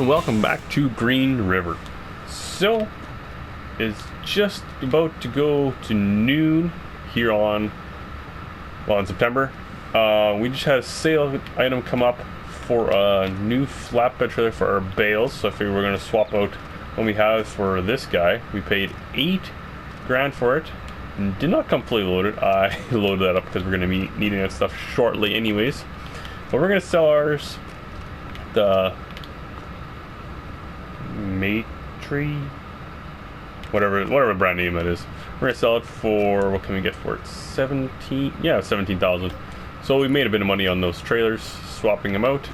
and welcome back to Green River. So, it's just about to go to noon here in September. We just had a sale item come up for a new flatbed trailer for our bales, so I figured we're going to swap out what we have for this guy. We paid $8,000 for it, and did not come fully loaded. I loaded that up because we're going to be needing that stuff shortly anyways. But we're going to sell ours, the Matry, whatever brand name that is. We're gonna sell it for, what can we get for it? 17,000. So we made a bit of money on those trailers, swapping them out.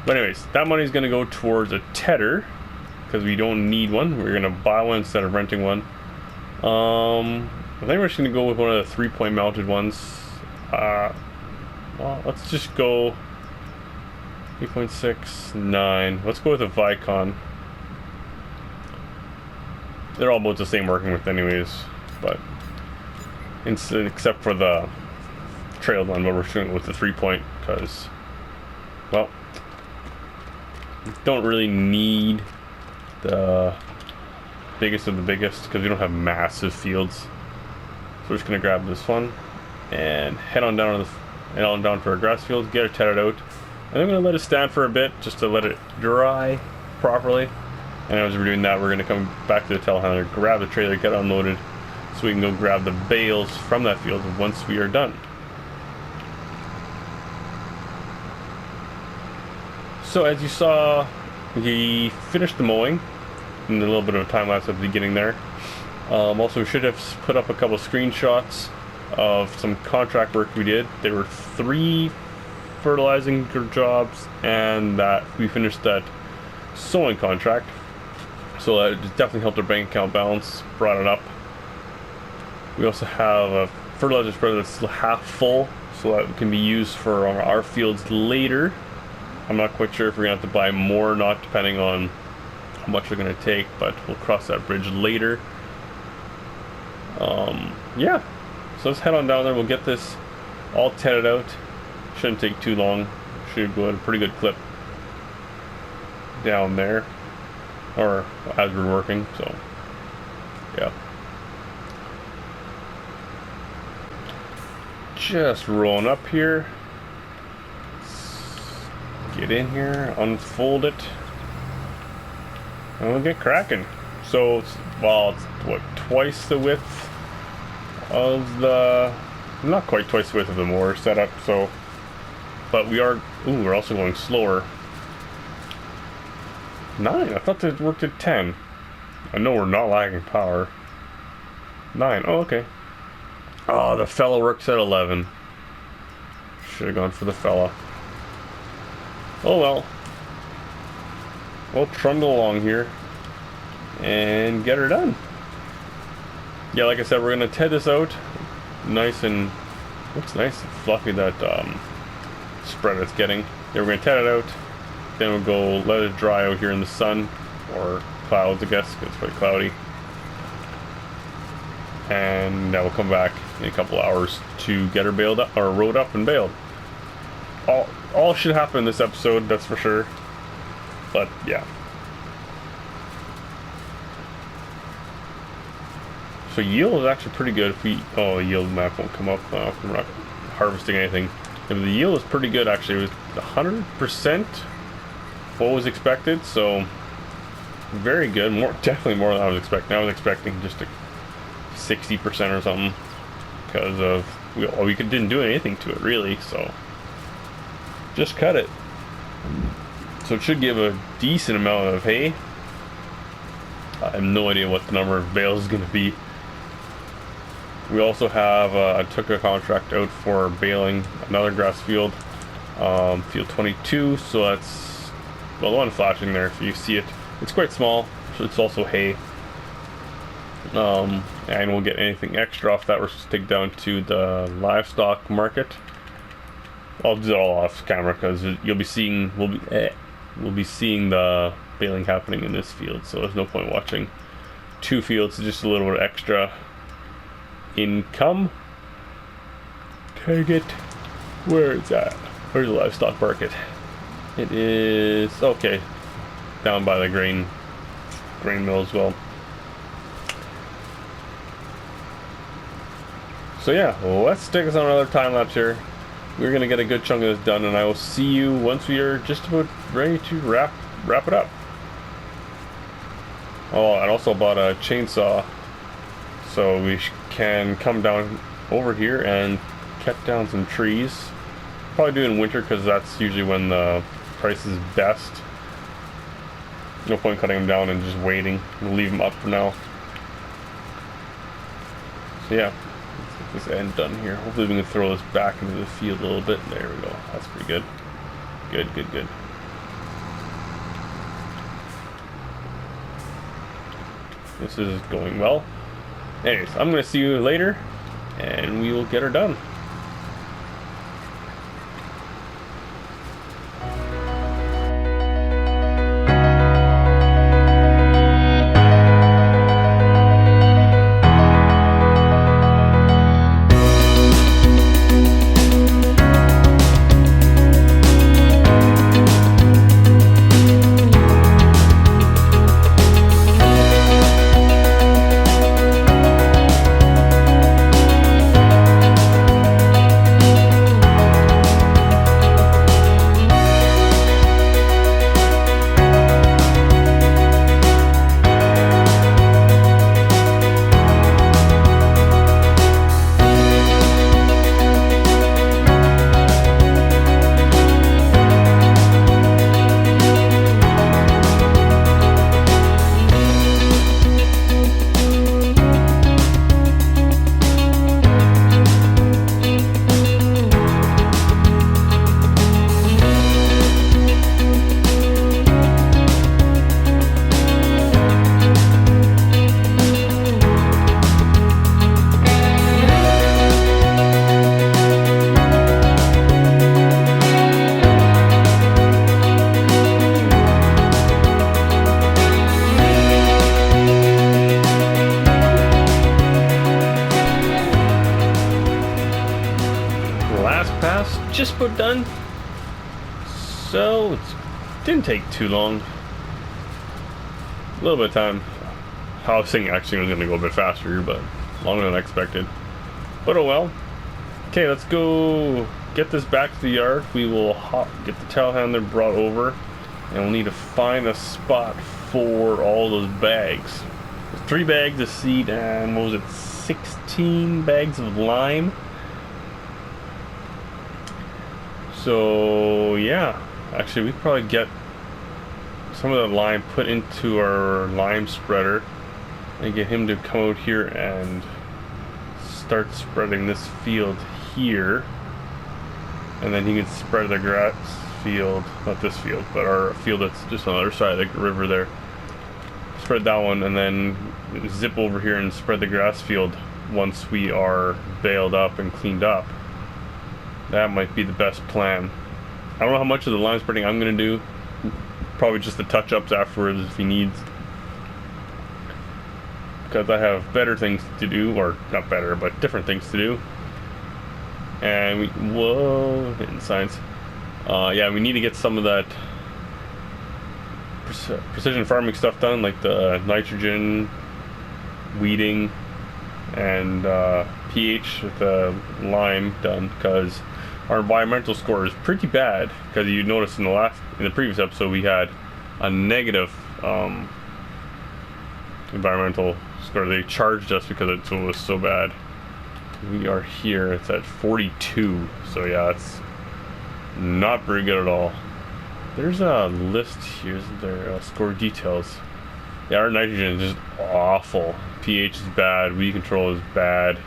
But anyways, that money is gonna go towards a tedder because we don't need one. We're gonna buy one instead of renting one. I think we're just gonna go with one of the 3-point mounted ones. Well, let's just go 3.69. Let's go with a Vicon. They're all about the same working with anyways, but except for the trailed one, but we're shooting with the 3-point because, well, don't really need the biggest of the biggest because we don't have massive fields. So we're just gonna grab this one and head on down to our grass field, get it tethered out. And I'm going to let it stand for a bit just to let it dry properly. And as we're doing that, we're going to come back to the telehandler, grab the trailer, get unloaded, so we can go grab the bales from that field once we are done. So as you saw, we finished the mowing, and a little bit of a time lapse at the beginning there. Also, we should have put up a couple of screenshots of some contract work we did. There were 3 fertilizing jobs, and that we finished that sowing contract, so that definitely helped our bank account balance, brought it up. We also have a fertilizer spreader that's half full, so that can be used for our fields later. I'm not quite sure if we're gonna have to buy more or not, depending on how much they're gonna take, but we'll cross that bridge later. Yeah, so let's head on down there. We'll get this all tedded out. Shouldn't take too long. Should go at a pretty good clip down there, or as we're working. So yeah, just rolling up here. Get in here, unfold it, and we'll get cracking. So it's what, twice the width of the, not quite twice the width of the mower setup. So, but we're also going slower. 9, I thought it worked at 10. I know we're not lagging power. 9, oh okay. Oh, the fella works at 11. Should have gone for the fella. Oh well. We'll trundle along here and get her done. Yeah, like I said, we're gonna ted this out nice, and looks nice and fluffy, that spread it's getting. Yeah, we're gonna ted it out, then we'll go let it dry out here in the sun, or clouds I guess, because it's pretty cloudy, and now we'll come back in a couple hours to get her baled up, or rode up and baled. All should happen in this episode, that's for sure. But yeah. So yield is actually pretty good. If yield map won't come up. We're not harvesting anything. Yeah, the yield is pretty good actually. It was 100% what was expected, so very good. Definitely more than I was expecting. I was expecting just a 60% or something, because of we didn't do anything to it really. So just cut it. So it should give a decent amount of hay. I have no idea what the number of bales is going to be. We also have, I took a contract out for baling another grass field, field 22, so that's, well, the one flashing there, if you see it, it's quite small, so it's also hay. And we'll get anything extra off that, we're supposed to take down to the livestock market. I'll do it all off camera because you'll be seeing, we'll be seeing the baling happening in this field, so there's no point watching 2 fields. It's just a little bit extra income. Target, where is that? Where's the livestock market? It is okay. Down by the grain mill as well. So yeah, let's take us on another time lapse here. We're gonna get a good chunk of this done, and I will see you once we are just about ready to wrap it up. Oh, I also bought a chainsaw, so we can come down over here and cut down some trees. Probably do it in winter because that's usually when the price is best. No point cutting them down and just waiting. We'll leave them up for now. So yeah, let's get this end done here. Hopefully we can throw this back into the field a little bit. There we go. That's pretty good. Good. This is going well. Anyways, I'm going to see you later, and we will get her done. Just about done. So it didn't take too long. A little bit of time. I was thinking actually it was going to go a bit faster, but longer than I expected. But oh well. Okay, let's go get this back to the yard. We will get the telehandler brought over, and we'll need to find a spot for all those bags. There's 3 bags of seed and what was it, 16 bags of lime. So yeah, actually we could probably get some of the lime put into our lime spreader and get him to come out here and start spreading this field here, and then he can spread the grass field, not this field, but our field that's just on the other side of the river there. Spread that one and then zip over here and spread the grass field once we are baled up and cleaned up. That might be the best plan. I don't know how much of the lime spreading I'm going to do. Probably just the touch-ups afterwards if he needs. Because I have better things to do, or not better, but different things to do. And whoa, hitting science. Yeah, we need to get some of that precision farming stuff done, like the nitrogen, weeding, and pH with the lime done, because our environmental score is pretty bad. Because you noticed in the previous episode we had a negative environmental score. They charged us because it was so bad. We are here, it's at 42, so yeah, it's not very good at all. There's a list here, isn't there? Score details. Yeah, our nitrogen is just awful. pH is bad, weed control is bad.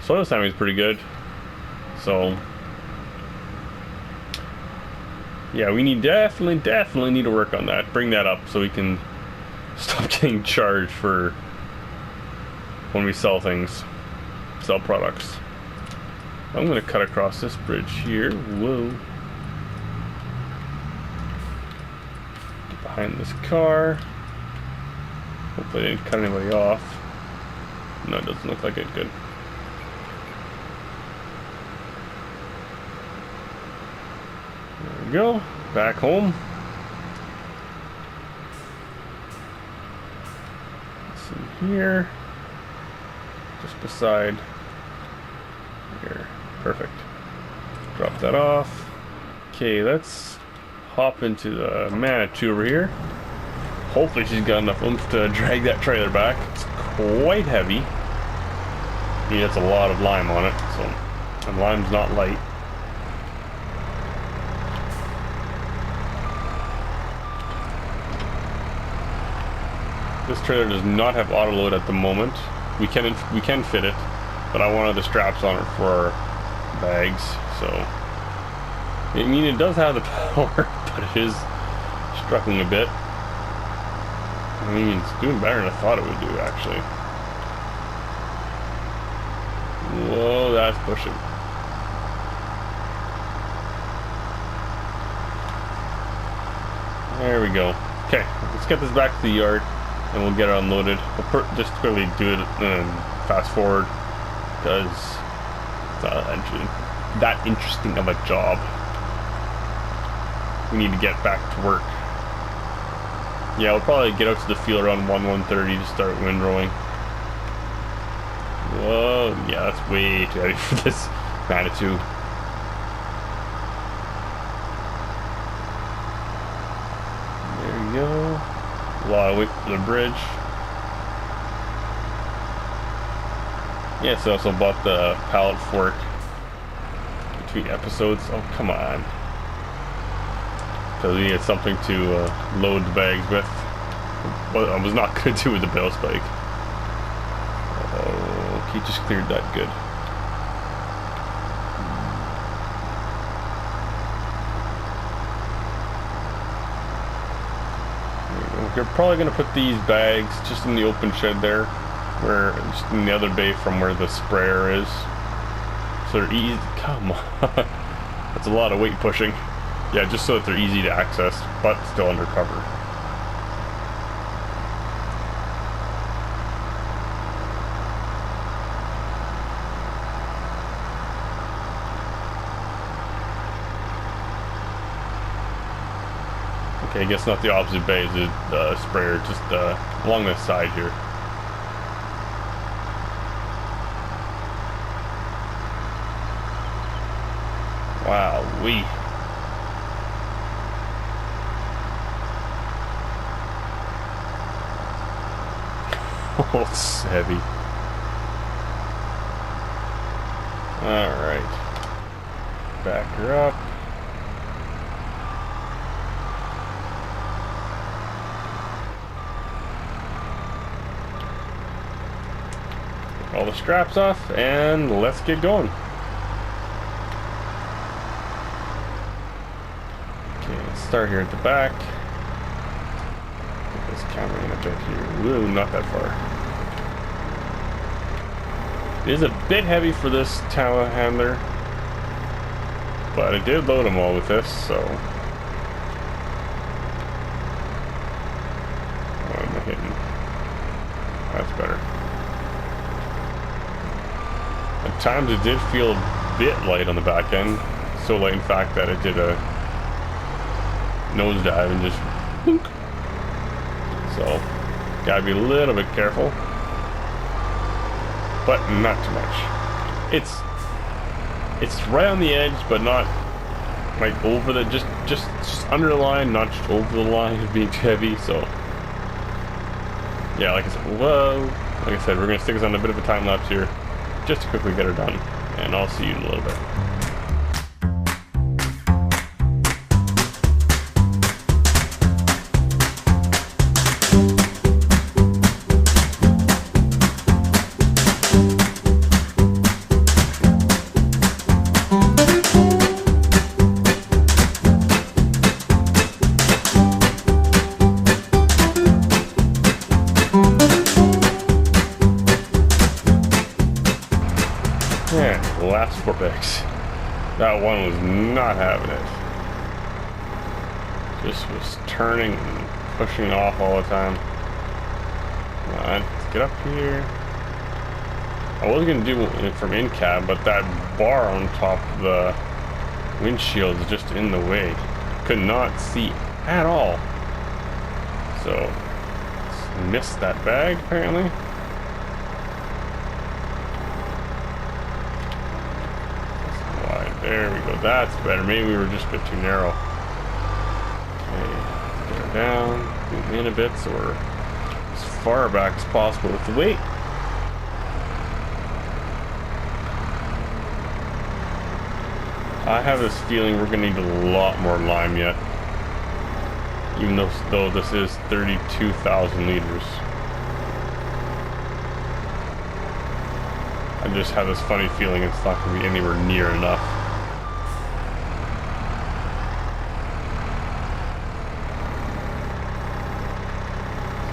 Soil timing is pretty good. So yeah, we definitely need to work on that. Bring that up so we can stop getting charged for when we sell things, sell products. I'm gonna cut across this bridge here. Whoa. Get behind this car. Hopefully I didn't cut anybody off. No, it doesn't look like it. Good. There we go. back home. It's in here. Just beside here. Perfect. Drop that off. Okay, let's hop into the Manitou over here. Hopefully she's got enough oomph to drag that trailer back. It's quite heavy. I mean, that's a lot of lime on it, so, and lime's not light. This trailer does not have auto load at the moment. We can fit it, but I wanted the straps on it for our bags. So, I mean, it does have the power, but it is struggling a bit. I mean, it's doing better than I thought it would do, actually. Whoa, that's pushing. There we go. Okay, let's get this back to the yard, and we'll get it unloaded. We'll just quickly do it and fast forward, because it's not that interesting of a job. We need to get back to work. Yeah, we'll probably get out to the field around 1:30 to start windrowing. Whoa, yeah, that's way too heavy for this Manitou. There we go. A lot of weight for the bridge. Yes, I also bought the pallet fork between episodes. Oh, come on. So we need something to load the bags with. What I was not going to do with the bale spike. Oh, he just cleared that good. We're probably going to put these bags just in the open shed there, where just in the other bay from where the sprayer is. So they're easy. Come on, that's a lot of weight pushing. Yeah, just so that they're easy to access, but still under cover. Okay, I guess not the opposite bay, the sprayer, just along the side here. Wow-wee. Oh, it's heavy. Alright. Back her up. Get all the straps off, and let's get going. Okay, let's start here at the back. Get this camera in a bit here. Woo, not that far. It is a bit heavy for this telehandler, but I did load them all with this, so. What am I hitting? That's better. At times it did feel a bit light on the back end, so light in fact that it did a nosedive and just boonk. So, gotta be a little bit careful. But not too much. It's right on the edge, but not like over the just under the line, not just over the line of being too heavy. So yeah, like I said, like I said, we're gonna stick us on a bit of a time lapse here, just to quickly get her done, and I'll see you in a little bit. Yeah, the last 4 bags. That one was not having it. Just was turning and pushing off all the time. Come on, let's get up here. I was gonna do it from in cab, but that bar on top of the windshield is just in the way. could not see at all. So, missed that bag apparently. There we go. That's better. Maybe we were just a bit too narrow. Okay, get her down, zoom in a bit so we're as far back as possible with the weight. I have this feeling we're gonna need a lot more lime yet, even though this is 32,000 liters. I just have this funny feeling it's not gonna be anywhere near enough.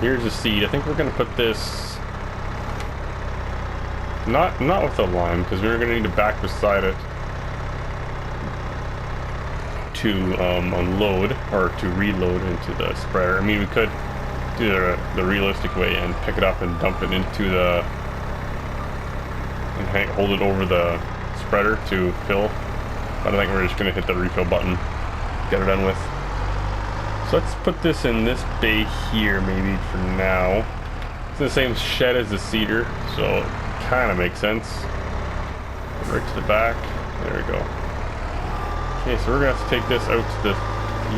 Here's the seed. I think we're gonna put this not with the lime, because we're gonna need to back beside it to unload or to reload into the spreader. I mean, we could do the realistic way and pick it up and dump it into the and hold it over the spreader to fill. But I think we're just gonna hit the refill button, get it done with. So let's put this in this bay here maybe for now. It's in the same shed as the seeder, so it kind of makes sense. Right to the back. There we go. Okay, so we're gonna have to take this out to the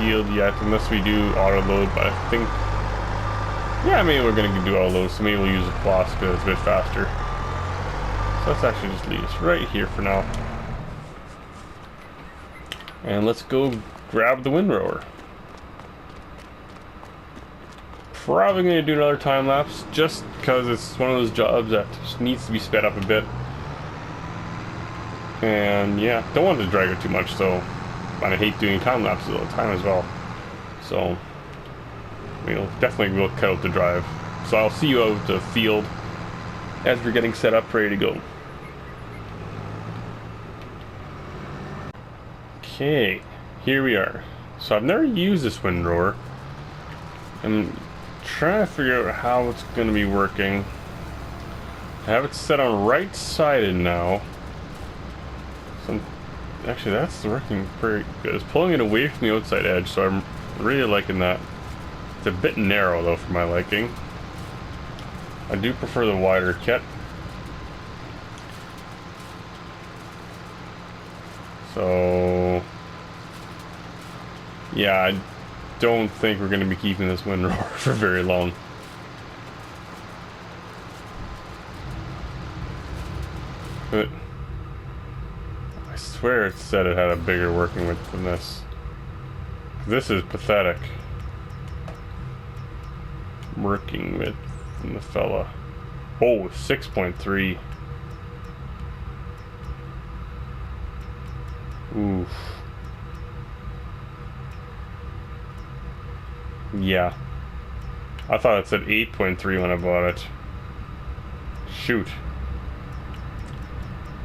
field yet, unless we do auto load. But I think, yeah, maybe we're gonna do auto load. So maybe we'll use a floss because it's a bit faster. So let's actually just leave this right here for now. And let's go grab the windrower. Probably going to do another time lapse just because it's one of those jobs that just needs to be sped up a bit. And yeah, don't want to drag it too much, so I hate doing time lapses all the time as well. So we'll definitely will cut out the drive. So I'll see you out the field as we're getting set up, ready to go. Okay, here we are. So I've never used this windrower. I'm trying to figure out how it's going to be working. I have it set on right-sided now. Actually, that's working pretty good. It's pulling it away from the outside edge, so I'm really liking that. It's a bit narrow though for my liking. I do prefer the wider kit. So yeah, I don't think we're going to be keeping this windrower for very long. But I swear it said it had a bigger working width than this. This is pathetic. Working width from the fella. Oh, 6.3. Oof. Yeah. I thought it said 8.3 when I bought it. Shoot.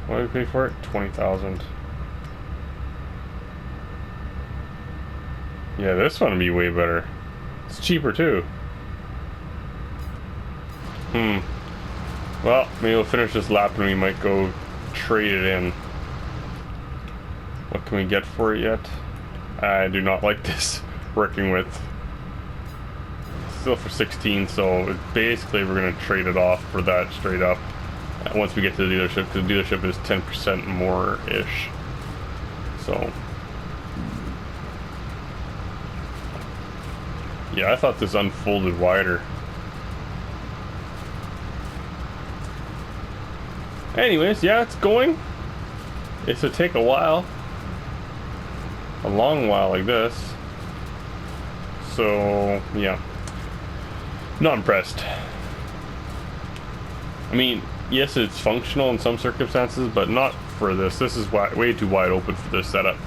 What did we pay for it? 20,000. Yeah, this one would be way better. It's cheaper too. Well, maybe we'll finish this lap and we might go trade it in. What can we get for it yet? I do not like this working with. Still for 16, so basically we're going to trade it off for that straight up once we get to the dealership, because the dealership is 10% more-ish. So yeah, I thought this unfolded wider. Anyways, yeah, it's going. It's to take a while. A long while like this. So, yeah. Not impressed. I mean, yes, it's functional in some circumstances, but not for this. This is way too wide open for this setup.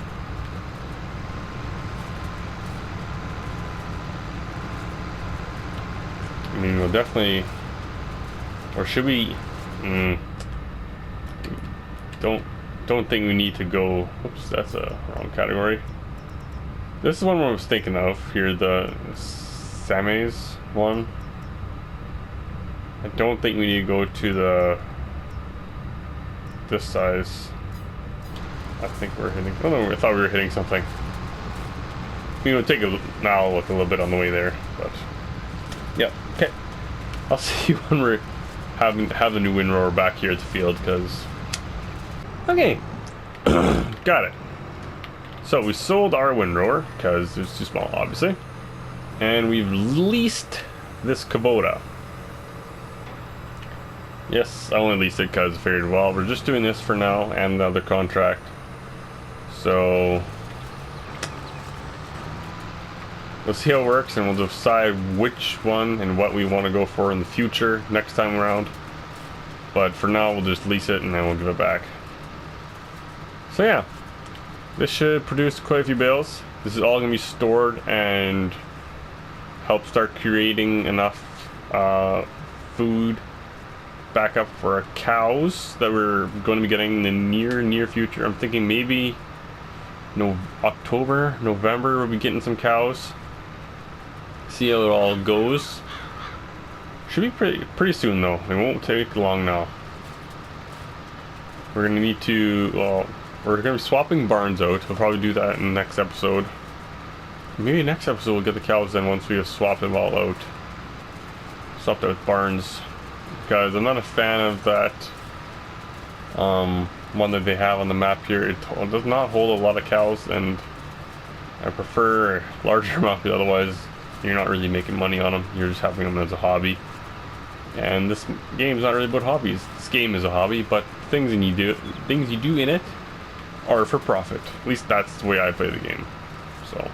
I mean, we'll definitely... Or should we... Don't think we need to go... Oops, that's a wrong category. This is one I was thinking of here, the Sames one. I don't think we need to go to this size. I think we're hitting... Oh no, I thought we were hitting something. take a now look a little bit on the way there, but yeah. Okay, I'll see you when we're have the new windrower back here at the field, because okay, got it. So we sold our windrower because it's too small, obviously, and we've leased this Kubota. Yes, I only leased it because I figured, well, we're just doing this for now and the other contract. So we'll see how it works, and we'll decide which one and what we want to go for in the future next time around. But for now, we'll just lease it and then we'll give it back. So yeah, this should produce quite a few bales. This is all going to be stored and help start creating enough food backup for our cows that we're going to be getting in the near future. I'm thinking maybe October, November we'll be getting some cows. See how it all goes. Should be pretty soon though. It won't take long now. We're gonna need to, well, we're gonna be swapping barns out. We'll probably do that in the next episode. Maybe next episode we'll get the cows in once we have swapped them all out. Swapped out barns. Because I'm not a fan of that one that they have on the map here. It does not hold a lot of cows, and I prefer a larger amount, because otherwise you're not really making money on them. You're just having them as a hobby. And this game's not really about hobbies. This game is a hobby, but things you do in it are for profit. At least that's the way I play the game. So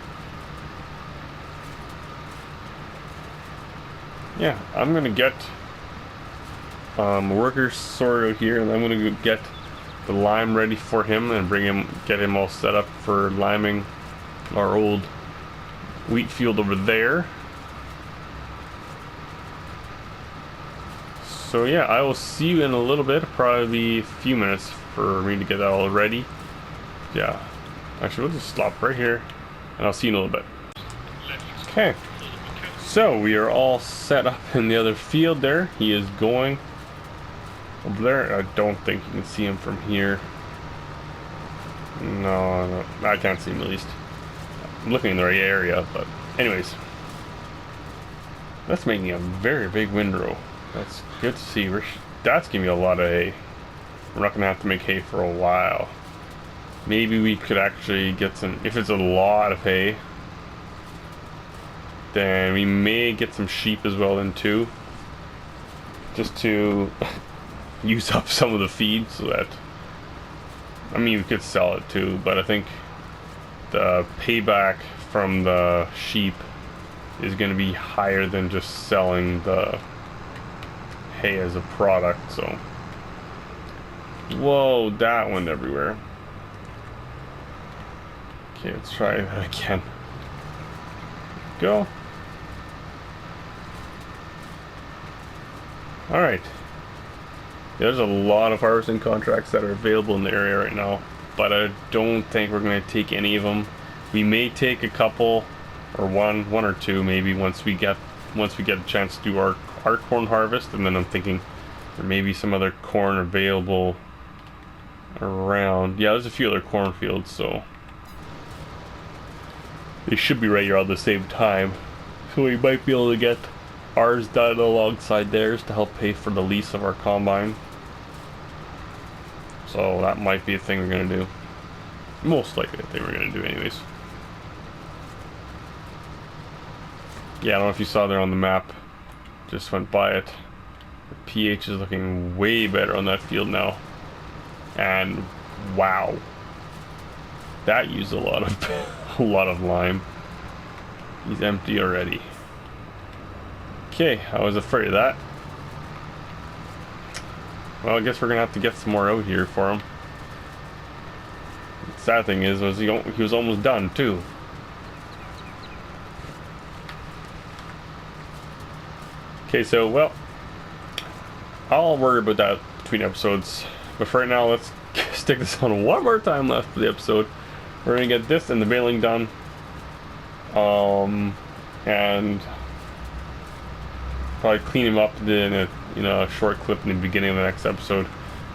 yeah, I'm gonna get worker sorted out here, and I'm gonna go get the lime ready for him and get him all set up for liming our old wheat field over there. So yeah, I will see you in a little bit, probably a few minutes for me to get that all ready. Yeah, actually we'll just stop right here and I'll see you in a little bit. Okay, so we are all set up in the other field there. He is going over there. I don't think you can see him from here. No, I can't see him at least. I'm looking in the right area, but anyways. That's making a very big windrow. That's good to see. That's giving me a lot of hay. We're not going to have to make hay for a while. Maybe we could actually get some, if it's a lot of hay, then we may get some sheep as well then too. Just to use up some of the feed so that, I mean, we could sell it too, but I think the payback from the sheep is going to be higher than just selling the hay as a product. So whoa, that went everywhere. Okay, let's try that again. Go. Alright. There's a lot of harvesting contracts that are available in the area right now, but I don't think we're going to take any of them. We may take a couple, or one or two maybe, once we get a chance to do our corn harvest, and then I'm thinking there may be some other corn available around. Yeah, there's a few other cornfields, so they should be ready around the same time. So we might be able to get ours done alongside theirs to help pay for the lease of our combine. So that might be a thing we're gonna do. Most likely a thing we're gonna do anyways. Yeah, I don't know if you saw there on the map. Just went by it. The pH is looking way better on that field now. And wow. That used a lot of lime. He's empty already. Okay, I was afraid of that. Well, I guess we're gonna have to get some more out here for him. The sad thing is, he was almost done too. Okay, so well, I'll worry about that between episodes. But for right now, let's stick this on one more time left for the episode. We're gonna get this and the baling done. And probably clean him up in a short clip in the beginning of the next episode.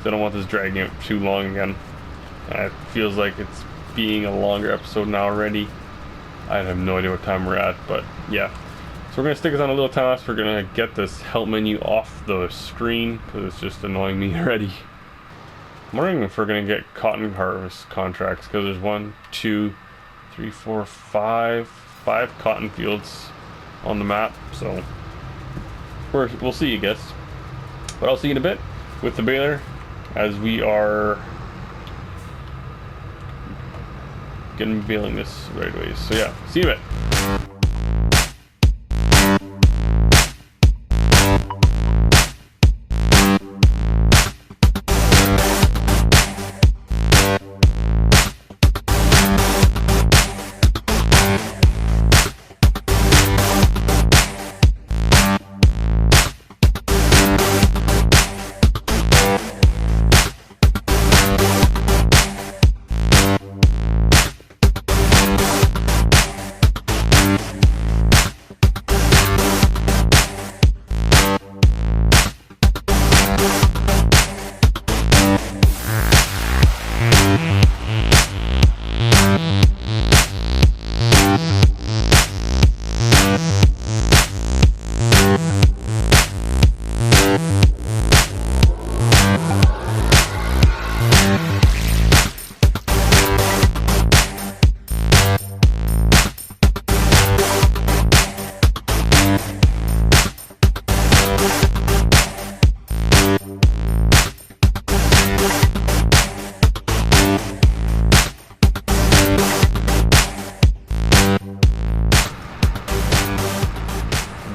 So I don't want this dragging out too long again. It feels like it's being a longer episode now already. I have no idea what time we're at, but yeah. So we're gonna stick us on a little time lapse. We're gonna get this help menu off the screen because it's just annoying me already. I'm wondering if we're gonna get cotton harvest contracts because there's 1, 2, 3, 4, 5 cotton fields on the map. So we'll see, I guess. But I'll see you in a bit with the baler as we are getting baling this right away. So yeah, see you in a bit.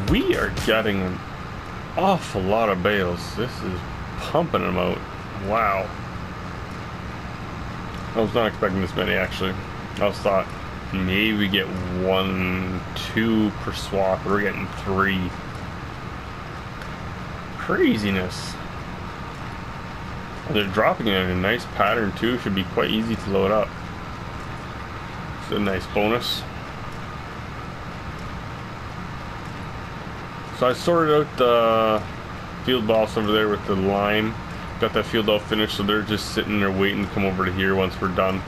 We are getting an awful lot of bales. This is pumping them out. Wow. I was not expecting this many, actually. I was thought maybe we get 1, 2 per swap. We're getting 3. Craziness. They're dropping it in a nice pattern too. Should be quite easy to load up. It's a nice bonus. So I sorted out the field boss over there with the lime. Got that field all finished, so they're just sitting there waiting to come over to here once we're done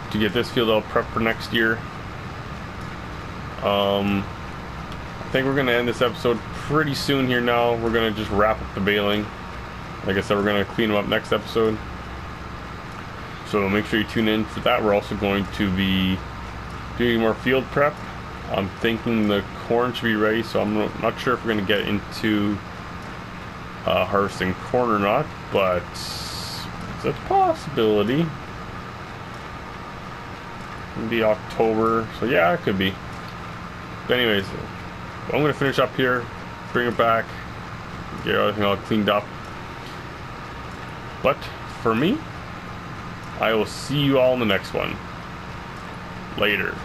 to get this field all prepped for next year. I think we're gonna end this episode pretty soon here now. We're gonna just wrap up the baling. Like I said, we're gonna clean them up next episode. So make sure you tune in for that. We're also going to be doing more field prep. I'm thinking the corn should be ready, so I'm not sure if we're going to get into harvesting corn or not, but it's a possibility. Maybe October, so yeah, it could be. But anyways, I'm going to finish up here, bring it back, get everything all cleaned up. But for me, I will see you all in the next one. Later.